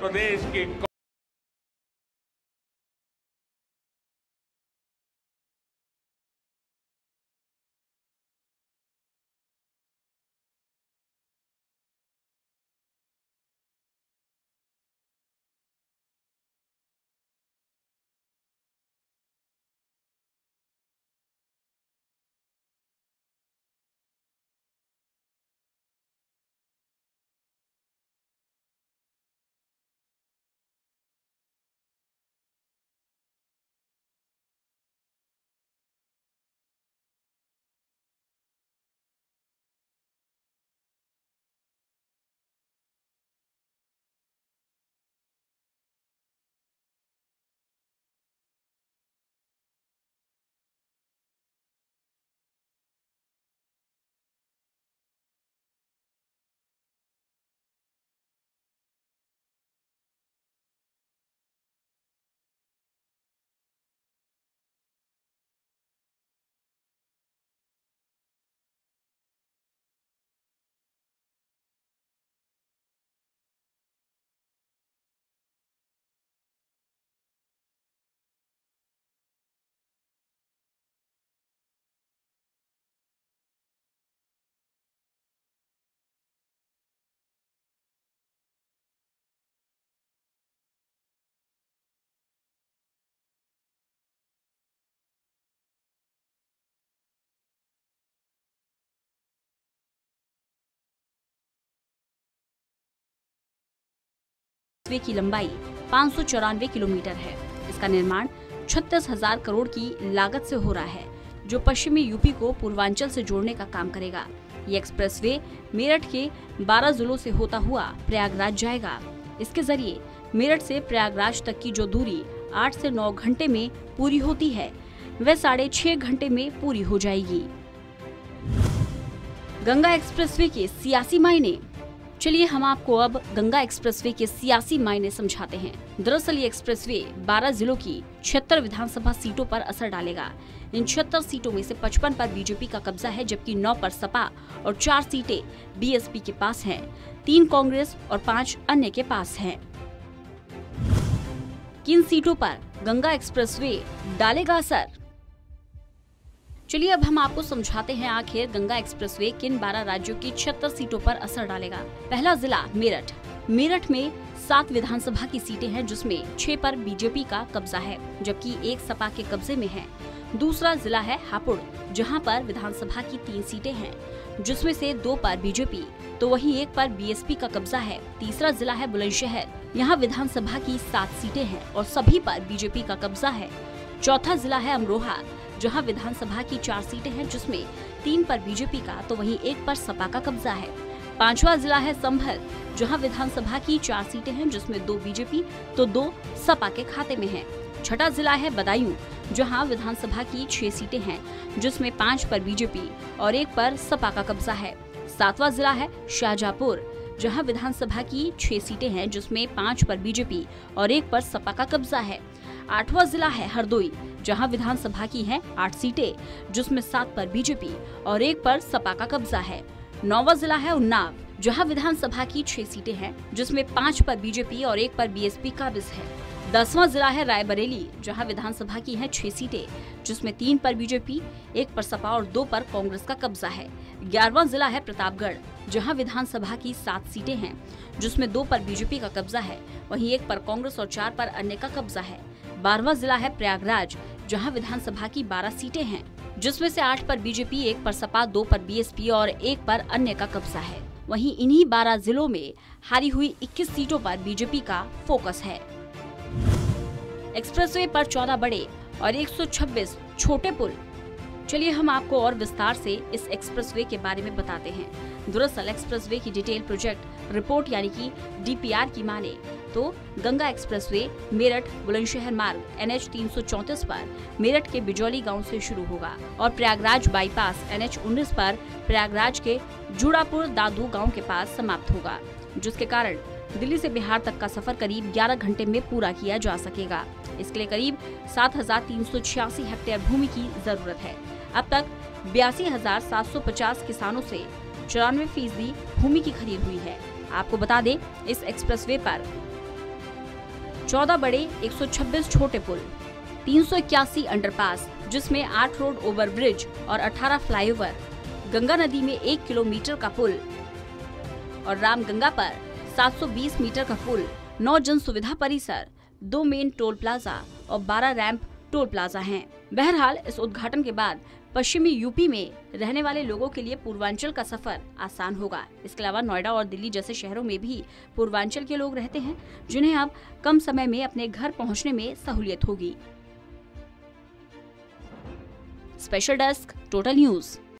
प्रदेश की की लंबाई 594 किलोमीटर है। इसका निर्माण 36,000 करोड़ की लागत से हो रहा है, जो पश्चिमी यूपी को पूर्वांचल से जोड़ने का काम करेगा। ये एक्सप्रेसवे मेरठ के 12 जिलों से होता हुआ प्रयागराज जाएगा। इसके जरिए मेरठ से प्रयागराज तक की जो दूरी 8 से 9 घंटे में पूरी होती है, वह 6.5 घंटे में पूरी हो जाएगी। गंगा एक्सप्रेसवे के सियासी मायने। चलिए हम आपको अब गंगा एक्सप्रेसवे के सियासी मायने समझाते हैं। दरअसल ये एक्सप्रेसवे 12 जिलों की 76 विधानसभा सीटों पर असर डालेगा। इन 76 सीटों में से 55 पर बीजेपी का कब्जा है, जबकि 9 पर सपा और 4 सीटें बीएसपी के पास हैं, 3 कांग्रेस और 5 अन्य के पास हैं। किन सीटों पर गंगा एक्सप्रेसवे डालेगा असर? चलिए अब हम आपको समझाते हैं आखिर गंगा एक्सप्रेसवे किन 12 राज्यों की 76 सीटों पर असर डालेगा। पहला जिला मेरठ। मेरठ में 7 विधानसभा की सीटें हैं, जिसमें 6 पर बीजेपी का कब्जा है, जबकि 1 सपा के कब्जे में है। दूसरा जिला है हापुड़, जहां पर विधानसभा की 3 सीटें हैं, जिसमें से 2 पर बीजेपी तो वहीं 1 पर बीएसपी का कब्जा है। तीसरा जिला है बुलंदशहर, यहाँ विधानसभा की 7 सीटें हैं और सभी पर बीजेपी का कब्जा है। चौथा जिला है अमरोहा, जहां विधानसभा की 4 सीटें हैं, जिसमें 3 पर बीजेपी का तो वहीं 1 पर सपा का कब्जा है। पांचवा जिला है संभल, जहां विधानसभा की 4 सीटें हैं, जिसमें 2 बीजेपी तो 2 सपा के खाते में हैं। छठा जिला है बदायूं, जहां विधानसभा की 6 सीटें हैं, जिसमें 5 पर बीजेपी और 1 पर सपा का कब्जा है। सातवां जिला है शाहजहांपुर, जहां विधानसभा की 6 सीटें हैं, जिसमें 5 पर बीजेपी और 1 पर सपा का कब्जा है। आठवां जिला है हरदोई, जहां विधानसभा की हैं 8 सीटें, जिसमें 7 पर बीजेपी और 1 पर सपा का कब्जा है। 9वां जिला है उन्नाव, जहां विधानसभा की 6 सीटें हैं, जिसमें 5 पर बीजेपी और 1 पर बीएसपी काबिज है। 10वां जिला है रायबरेली, जहां विधानसभा की हैं 6 सीटें, जिसमें 3 पर बीजेपी, 1 पर सपा और 2 पर कांग्रेस का कब्जा है। 11वां जिला है प्रतापगढ़, जहां विधानसभा की 7 सीटें हैं, जिसमें 2 पर बीजेपी का कब्जा है, वहीं 1 पर कांग्रेस और 4 पर अन्य का कब्जा है। 12वां जिला है प्रयागराज, जहां विधानसभा की 12 सीटें हैं, जिसमें से 8 पर बीजेपी, 1 पर सपा, 2 पर बीएसपी और 1 पर अन्य का कब्जा है। वहीं इन्हीं 12 जिलों में हारी हुई 21 सीटों पर बीजेपी का फोकस है। एक्सप्रेसवे पर 14 बड़े और 126 छोटे पुल। चलिए हम आपको और विस्तार से इस एक्सप्रेसवे के बारे में बताते हैं। दरअसल एक्सप्रेसवे की डिटेल प्रोजेक्ट रिपोर्ट यानी कि डीपीआर की माने तो गंगा एक्सप्रेसवे मेरठ बुलंदशहर मार्ग NH 334 पर मेरठ के बिजौली गांव से शुरू होगा और प्रयागराज बाईपास NH 19 पर प्रयागराज के जुड़ापुर दादू गांव के पास समाप्त होगा, जिसके कारण दिल्ली से बिहार तक का सफर करीब 11 घंटे में पूरा किया जा सकेगा। इसके लिए करीब 7,386 हेक्टेयर भूमि की जरूरत है। अब तक 82,750 किसानों से 94% भूमि की खरीद हुई है। आपको बता दें, इस एक्सप्रेसवे पर 14 बड़े, 126 छोटे पुल, 381 अंडरपास जिसमें 8 रोड ओवरब्रिज और 18 फ्लाईओवर, गंगा नदी में 1 किलोमीटर का पुल और रामगंगा पर 720 मीटर का पुल, 9 जन सुविधा परिसर, 2 मेन टोल प्लाजा और 12 रैंप टोल प्लाजा हैं। बहरहाल इस उद्घाटन के बाद पश्चिमी यूपी में रहने वाले लोगों के लिए पूर्वांचल का सफर आसान होगा। इसके अलावा नोएडा और दिल्ली जैसे शहरों में भी पूर्वांचल के लोग रहते हैं, जिन्हें अब कम समय में अपने घर पहुंचने में सहूलियत होगी। Special desk, total news.